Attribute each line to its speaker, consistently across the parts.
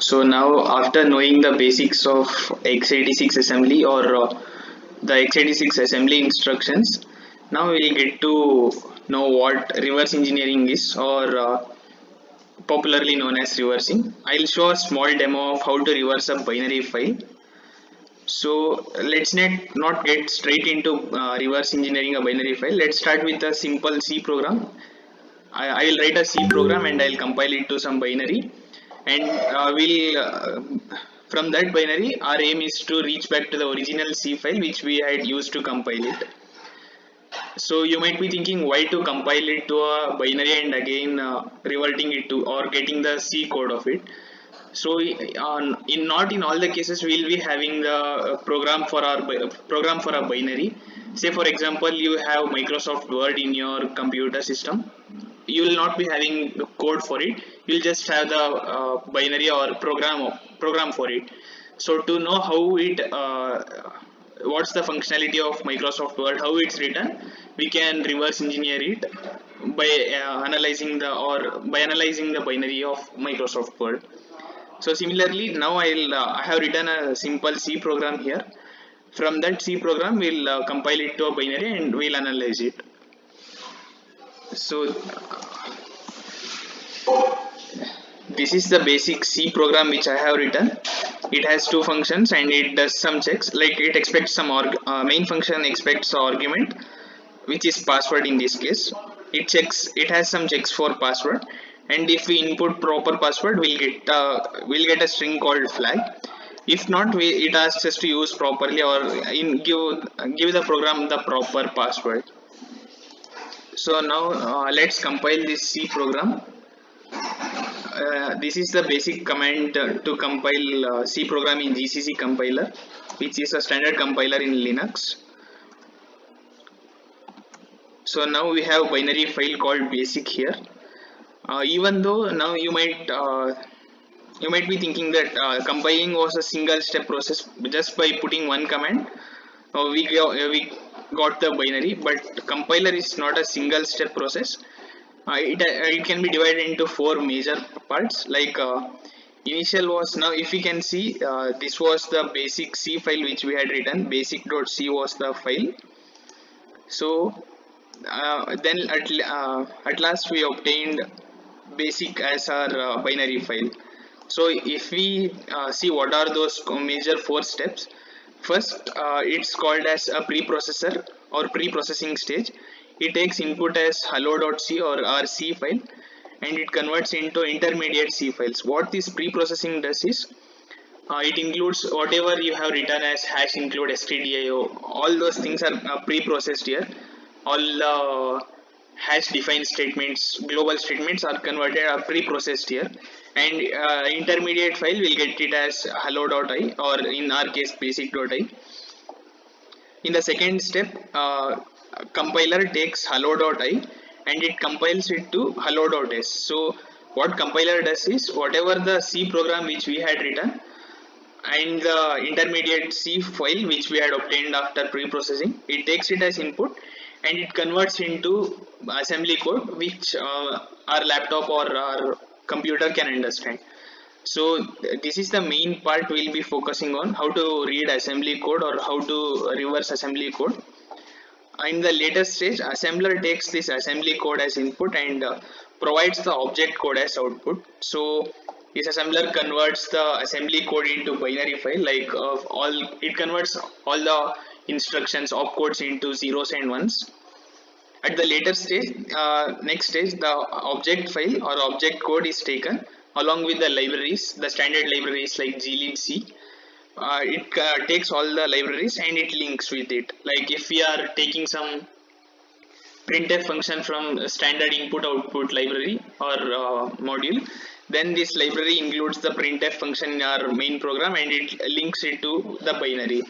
Speaker 1: So now, after knowing the basics of x86 assembly or the x86 assembly instructions, now we'll get to know what reverse engineering is, or popularly known as reversing. I'll show a small demo of how to reverse a binary file. So let's not get straight into reverse engineering a binary file. Let's start with a simple C program. I will write a C program and I'll compile it to some binary, and we'll from that binary our aim is to reach back to the original C file which we had used to compile it. So you might be thinking, why to compile it to a binary and again reverting it to or getting the C code of it. So in not in all the cases we'll be having the program for a binary. Say for example, you have Microsoft Word in your computer system. You will not be having the code for it. You'll just have the binary or program for it. So to know how it what's the functionality of Microsoft Word, how it's written, we can reverse engineer it by analyzing the binary of Microsoft Word. So similarly, now I have written a simple C program here. From that C program, we'll compile it to a binary and we'll analyze it. So this is the basic C program which I have written. It has two functions and it does some checks. Like it expects some main function expects argument, which is password in this case. It has some checks for password, and if we input proper password, we'll get a string called flag. If not, it asks us to use properly or give the program the proper password. So now let's compile this C program. This is the basic command to compile C program in GCC compiler, which is a standard compiler in Linux. So now we have binary file called basic here. Even though now you might be thinking that compiling was a single step process. Just by putting one command, we got the binary, but compiler is not a single step process. It can be divided into four major parts. Like initial was, now if you can see, this was the basic C file which we had written. Basic.c was the file. So then at last we obtained basic as our binary file. So if we see what are those major four steps. First, it's called as a preprocessor or pre-processing stage. It takes input as hello.c or rc file, and it converts into intermediate C files. What this pre-processing does is it includes whatever you have written as hash include stdio. All those things are pre-processed here. All hash defined statements, global statements are converted, are pre-processed here, and intermediate file will get it as hello.i or in our case basic.i. In the second step, compiler takes hello.i and it compiles it to hello.s. So what compiler does is, whatever the C program which we had written and the intermediate C file which we had obtained after pre-processing, it takes it as input and it converts into assembly code which our laptop or our computer can understand. So this is the main part we'll be focusing on, how to read assembly code or how to reverse assembly code. In the later stage, assembler takes this assembly code as input and provides the object code as output. So this assembler converts the assembly code into binary file, like it converts all the instructions opcodes into zeros and ones. At the later stage, next stage, the object file or object code is taken along with the libraries, the standard libraries like glibc. It takes all the libraries and it links with it. Like if we are taking some printf function from standard input output library or module, then this library includes the printf function in our main program and it links it to the binary.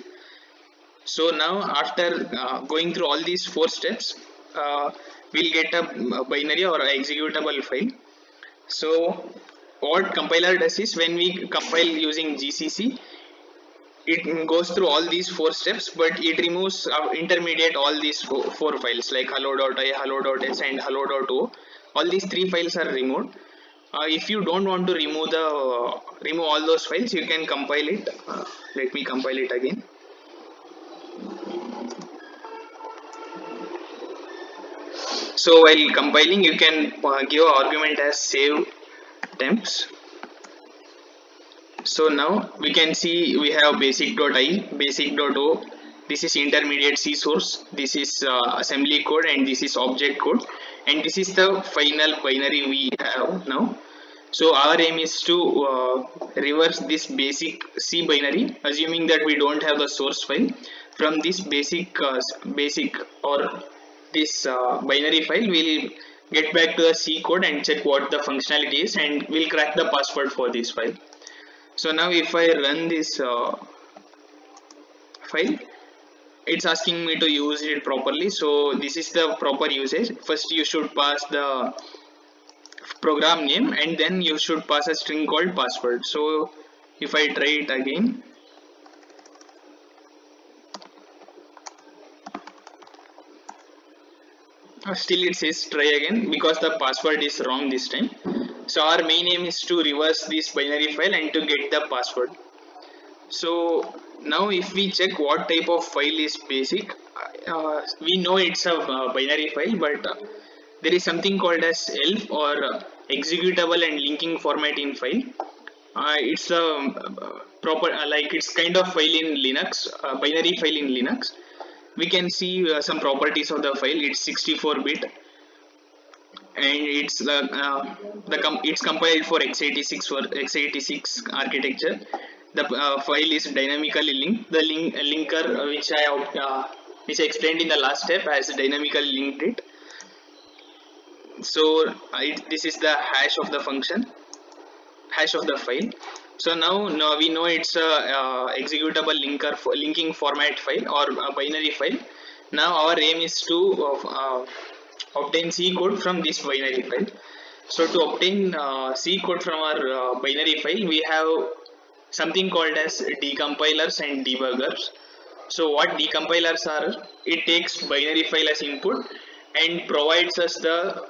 Speaker 1: So now after going through all these four steps, we'll get a binary or a executable file. So what compiler does is, when we compile using GCC, it goes through all these four steps, but it removes intermediate all these four files like hello.i, hello.s and hello.o. All these three files are removed. If you don't want to remove all those files, you can compile it. Let me compile it again. So while compiling, you can give an argument as save temps. So now we can see we have basic.i, basic.o. This is intermediate C source. This is assembly code, and this is object code, and this is the final binary we have now. So our aim is to reverse this basic C binary, assuming that we don't have the source file. From this basic or this binary file, we'll get back to the C code and check what the functionality is, and we'll crack the password for this file. So now if I run this file, it's asking me to use it properly. So this is the proper usage. First you should pass the program name, and then you should pass a string called password. So if I try it again, still it says try again because the password is wrong this time. So our main aim is to reverse this binary file and to get the password. So now if we check what type of file is basic, we know it's a binary file, but there is something called as ELF, or executable and linking format in file. It's a proper like it's kind of file in Linux, binary file in Linux. We can see some properties of the file. It's 64-bit, and it's it's compiled for x86 architecture. The file is dynamically linked. The linker which I explained in the last step has dynamically linked it. So this is the hash of the function, hash of the file. So now we know it's a executable linking format file or a binary file. Now our aim is to obtain C code from this binary file. So to obtain C code from our binary file, we have something called as decompilers and debuggers. So what decompilers are? It takes binary file as input and provides us the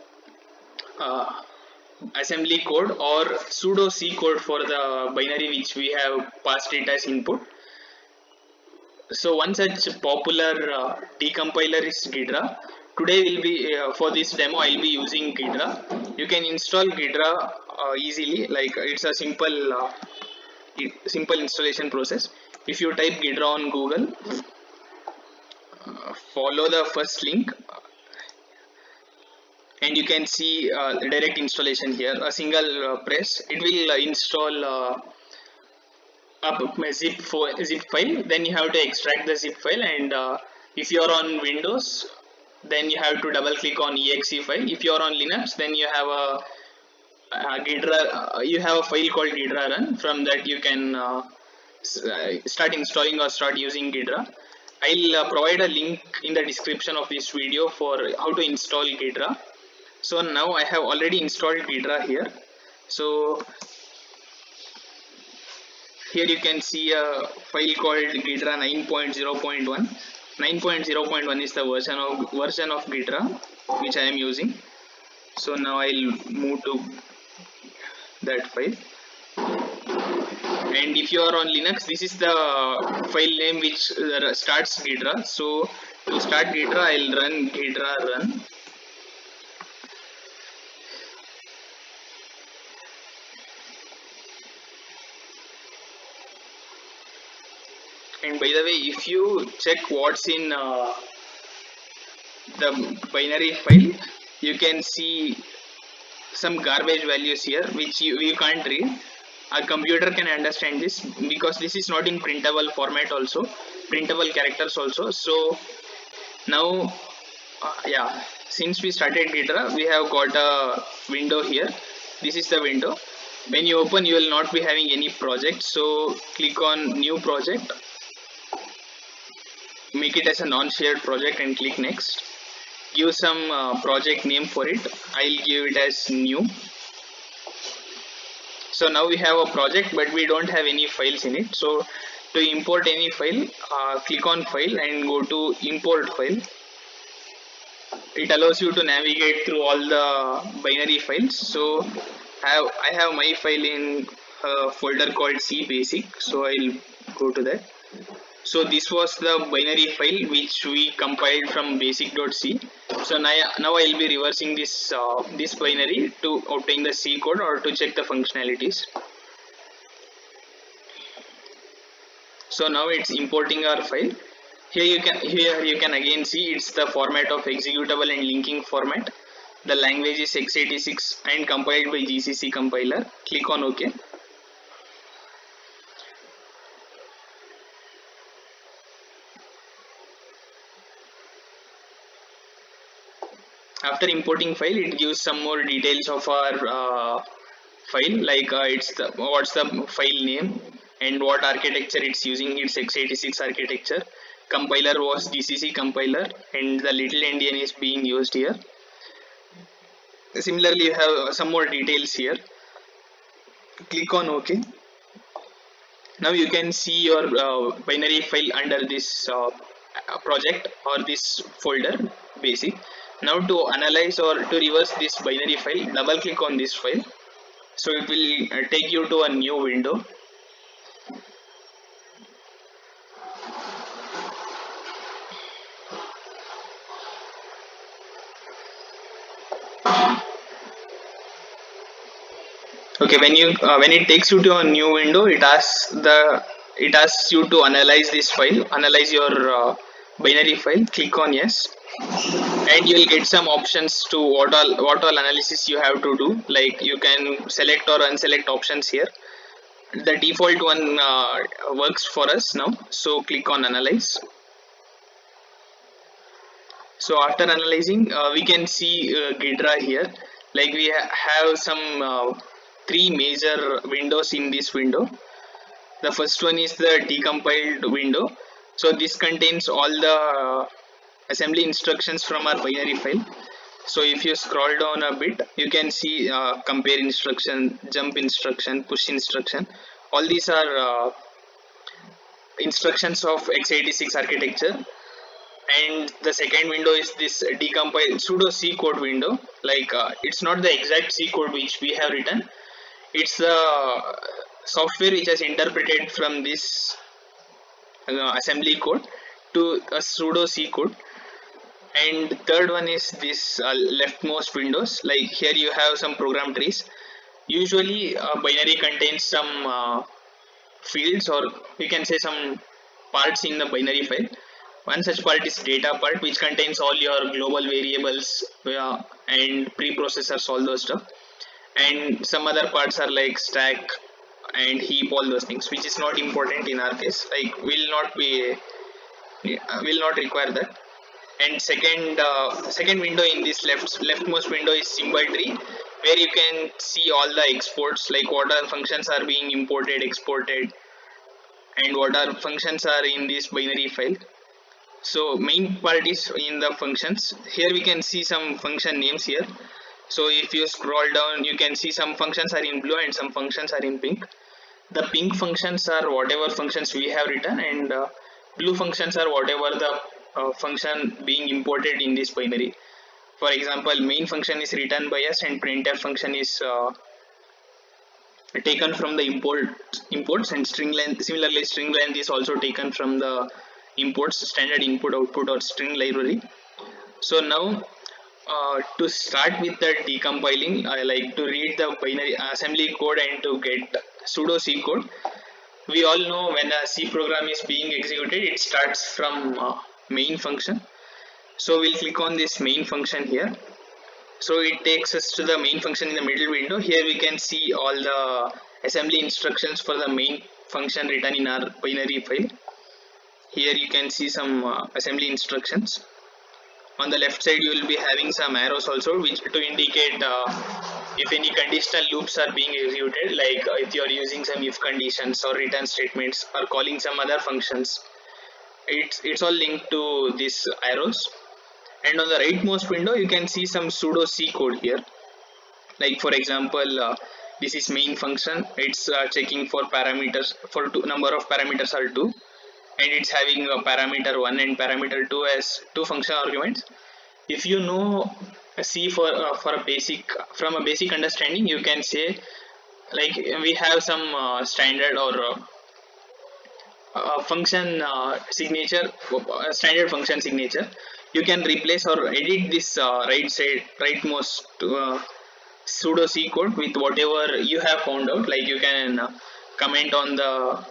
Speaker 1: assembly code or pseudo C code for the binary which we have passed it as input. So one such popular decompiler is Ghidra. Today will be for this demo I'll be using Ghidra. You can install Ghidra easily, like it's a simple installation process. If you type Ghidra on Google, follow the first link, and you can see direct installation here. A single press, it will install a zip file. Then you have to extract the zip file, and if you are on Windows, then you have to double click on exe file. If you are on Linux, then you have a Ghidra, you have a file called Ghidra run. From that you can start installing or start using Ghidra. I'll provide a link in the description of this video for how to install Ghidra. So now I have already installed Ghidra here. So here you can see a file called Ghidra 9.0.1. 9.0.1 is the version of Ghidra which I am using. So now I'll move to that file. And if you are on Linux, this is the file name which starts Ghidra. So to start Ghidra, I'll run Ghidra run. And by the way, if you check what's in the binary file, you can see some garbage values here which you can't read. A computer can understand this because this is not in printable format also, printable characters also. So now since we started Ghidra, we have got a window here. This is the window. When you open, you will not be having any project. So click on new project, make it as a non-shared project and click next. Give some project name for it. I'll give it as new. So now we have a project, but we don't have any files in it. So to import any file, click on file and go to import file. It allows you to navigate through all the binary files. So I have my file in a folder called C basic, so I'll go to that. So this was the binary file which we compiled from basic.c. So now I'll be reversing this binary to obtain the C code or to check the functionalities. So now it's importing our file. Here you can again see it's the format of executable and linking format. The language is x86 and compiled by GCC compiler. Click on OK. After importing file, it gives some more details of our file, like what's the file name and what architecture it's using. It's x86 architecture. Compiler was GCC compiler, and the little endian is being used here. Similarly, you have some more details here. Click on OK. Now you can see your binary file under this project or this folder basic. Now to analyze or to reverse this binary file, double click on this file. So it will take you to a new window. Okay, when it takes you to a new window, it asks you to analyze this file, analyze your binary file. Click on yes, and you will get some options to what all analysis you have to do. Like you can select or unselect options here. The default one works for us now, so click on analyze. So after analyzing, we can see Ghidra here. Like we have some three major windows in this window. The first one is the decompiled window. So this contains all the assembly instructions from our binary file. So if you scroll down a bit, you can see compare instruction, jump instruction, push instruction. All these are instructions of x86 architecture. And the second window is this decompiled pseudo C code window. Like it's not the exact C code which we have written, it's the software which has interpreted from this assembly code to a pseudo C code. And third one is this leftmost windows. Like here you have some program trees. Usually binary contains some fields, or we can say some parts in the binary file. One such part is data part, which contains all your global variables and preprocessors, all those stuff. And some other parts are like stack and heap, all those things, which is not important in our case. Like will not require that. And second window in this leftmost window is symbol tree, where you can see all the exports, like what are functions are being imported, exported, and what are functions are in this binary file. So main part is in the functions. Here we can see some function names here. So if you scroll down, you can see some functions are in blue and some functions are in pink. The pink functions are whatever functions we have written, and blue functions are whatever the function being imported in this binary. For example, main function is written by us, and printf function is taken from the imports, and string length, similarly string length is also taken from the imports, standard input output or string library. So now to start with the decompiling, I like to read the binary assembly code and to get pseudo C code. We all know when a C program is being executed, it starts from main function. So we'll click on this main function here. So it takes us to the main function in the middle window. Here we can see all the assembly instructions for the main function written in our binary file. Here you can see some assembly instructions. On the left side you will be having some arrows also, which to indicate if any conditional loops are being executed, like if you are using some if conditions or return statements or calling some other functions. It's all linked to these arrows. And on the rightmost window you can see some pseudo C code here. Like for example, this is main function. It's checking for parameters, for number of parameters are 2, and it's having a parameter 1 and parameter 2 as two function arguments. If you know see for a basic, from a basic understanding, you can say like we have some standard or function signature, standard function signature. You can replace or edit this rightmost pseudo C code with whatever you have found out. Like you can comment on the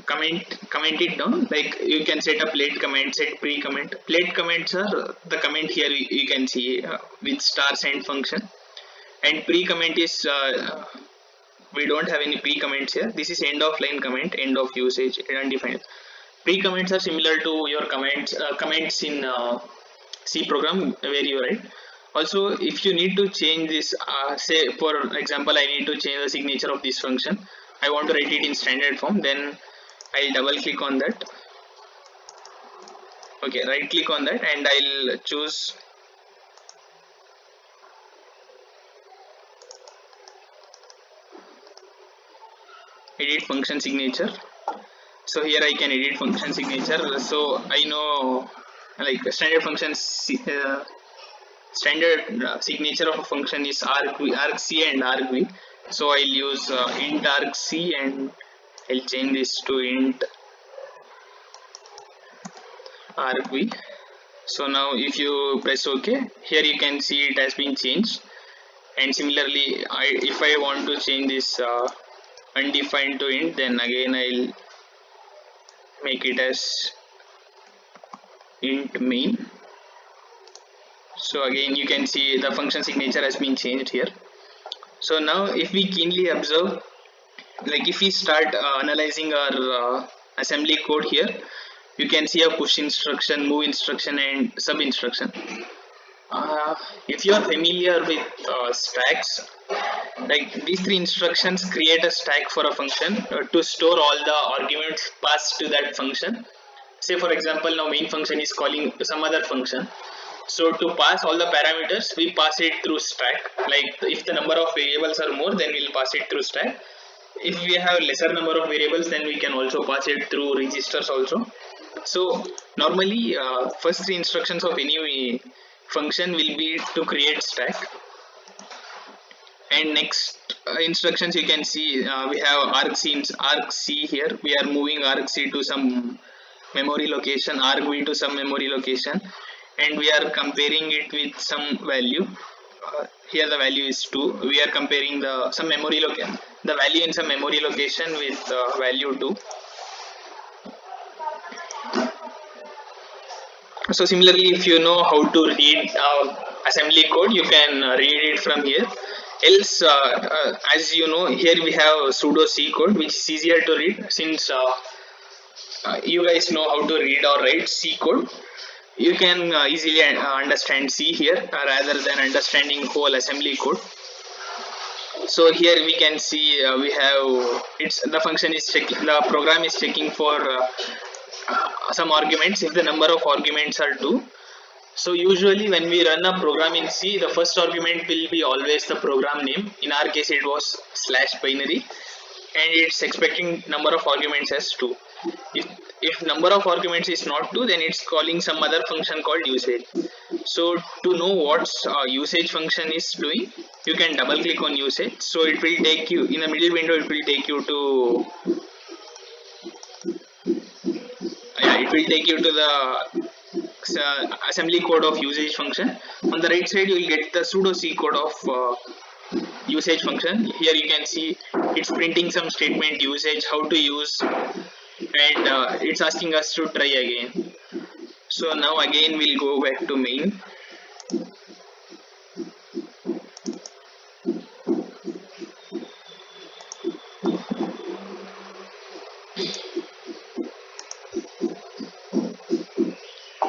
Speaker 1: comment it down. Like you can set a plate comment, set pre comment. Plate comments are the comment here you can see with star send function, and pre comment is we don't have any pre comments here. This is end of line comment, end of usage, undefined. Pre comments are similar to your comments in C program where you write. Also, if you need to change this, say for example I need to change the signature of this function, I want to write it in standard form, then I'll double click on that. Okay, right click on that and I'll choose edit function signature. So here I can edit function signature. So I know like standard functions standard signature of a function is argc and argv. So I'll use int argc and I'll change this to int argv. So now if you press OK, here you can see it has been changed. And similarly, if I want to change this undefined to int, then again I'll make it as int main. So again you can see the function signature has been changed here. So now if we keenly observe, like if we start analyzing our assembly code here, you can see a push instruction, move instruction and sub instruction. If you are familiar with stacks, like these three instructions create a stack for a function to store all the arguments passed to that function. Say for example, now main function is calling some other function. So to pass all the parameters, we pass it through stack. Like if the number of variables are more, then we'll pass it through stack. If we have lesser number of variables, then we can also pass it through registers also. So normally first three instructions of any function will be to create stack, and next instructions you can see we have argc here. We are moving argc to some memory location, argv to some memory location, and we are comparing it with some value. Here the value is 2. We are comparing the some memory location, the value in some memory location with value 2. So similarly, if you know how to read assembly code, you can read it from here. Else, as you know, here we have pseudo C code, which is easier to read since you guys know how to read or write C code. You can easily understand C here rather than understanding whole assembly code. So here we can see we have the function is checking, the program is checking for some arguments if the number of arguments are 2. So usually when we run a program in C, the first argument will be always the program name. In our case it was /binary, and it's expecting number of arguments as 2. If number of arguments is not 2, then it's calling some other function called usage. So to know what usage function is doing, you can double click on usage. So it will take you in the middle window, it will take you to the assembly code of usage function. On the right side you will get the pseudo C code of usage function. Here you can see it's printing some statement usage, how to use, and it's asking us to try again. So now again we'll go back to main.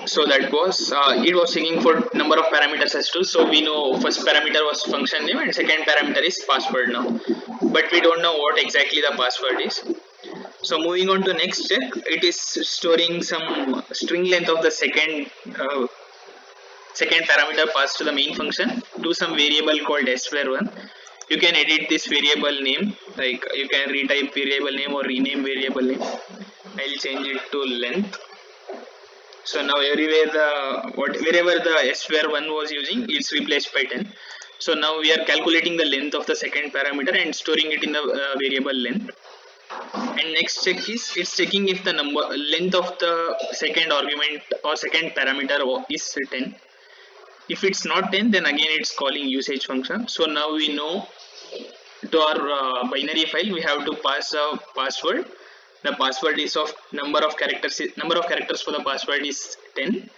Speaker 1: So that was it was checking for number of parameters as 2. So we know first parameter was function name and second parameter is password now, but we don't know what exactly the password is. So moving on to next check, it is storing some string length of the second parameter passed to the main function to some variable called s_var1. You can edit this variable name, like you can retype variable name or rename variable name. I'll change it to length. So now everywhere wherever the square 1 was using, it's replaced by 10. So now we are calculating the length of the second parameter and storing it in the variable length. And next check is, it's checking if the length of the second argument or second parameter is 10. If it's not 10, then again it's calling usage function. So now we know to our binary file we have to pass a password. The password is of number of characters for the password is 10.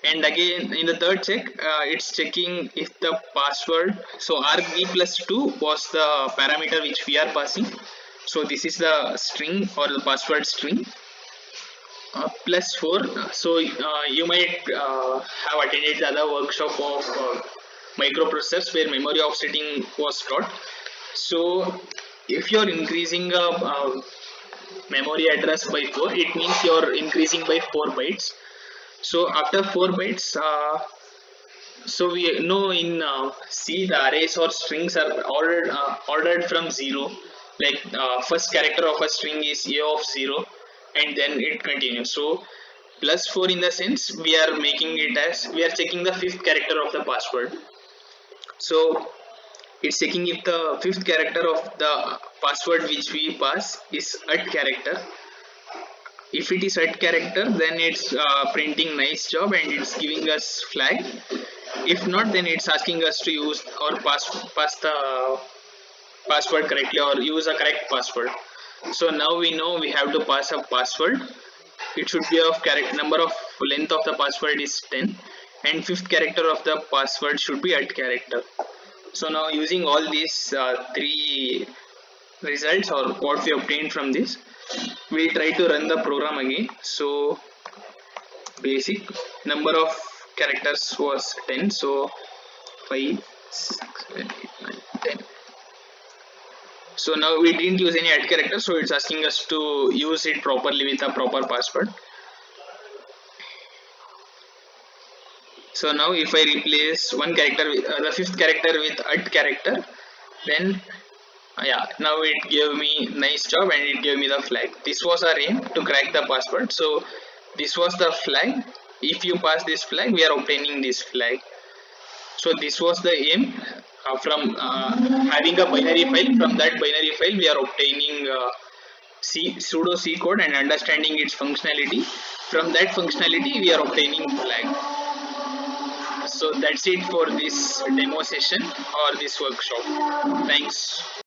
Speaker 1: And again in the third check, it's checking if the password, so argv plus 2 was the parameter which we are passing. So this is the string or the password string, plus 4. So you might have attended the other workshop of microprocessors where memory offsetting was taught. So if you're increasing a memory address by 4, it means you're increasing by 4 bytes. So after 4 bytes, so we know in C the arrays or strings are ordered from 0. Like first character of a string is a of 0, and then it continues. So plus 4 in the sense we are making it as, we are checking the fifth character of the password. So it's checking if the fifth character of the password which we pass is at character. If it is at character, then it's printing nice job and it's giving us flag. If not, then it's asking us to use or pass the password correctly or use a correct password. So now we know we have to pass a password. It should be of character, number of length of the password is 10, and fifth character of the password should be at character. So now using all these three results or what we obtained from this, we'll try to run the program again. So basic number of characters was 10, so 5, 6, 7, 8, 9, 10. So now we didn't use any add character, so it's asking us to use it properly with a proper password. So now if I replace one character with the fifth character with at character, then yeah, now it gave me nice job and it gave me the flag. This was our aim to crack the password. So this was the flag. If you pass this flag, we are obtaining this flag. So this was the aim. From having a binary file, from that binary file we are obtaining pseudo C code and understanding its functionality. From that functionality we are obtaining flag. So that's it for this demo session or this workshop. Thanks.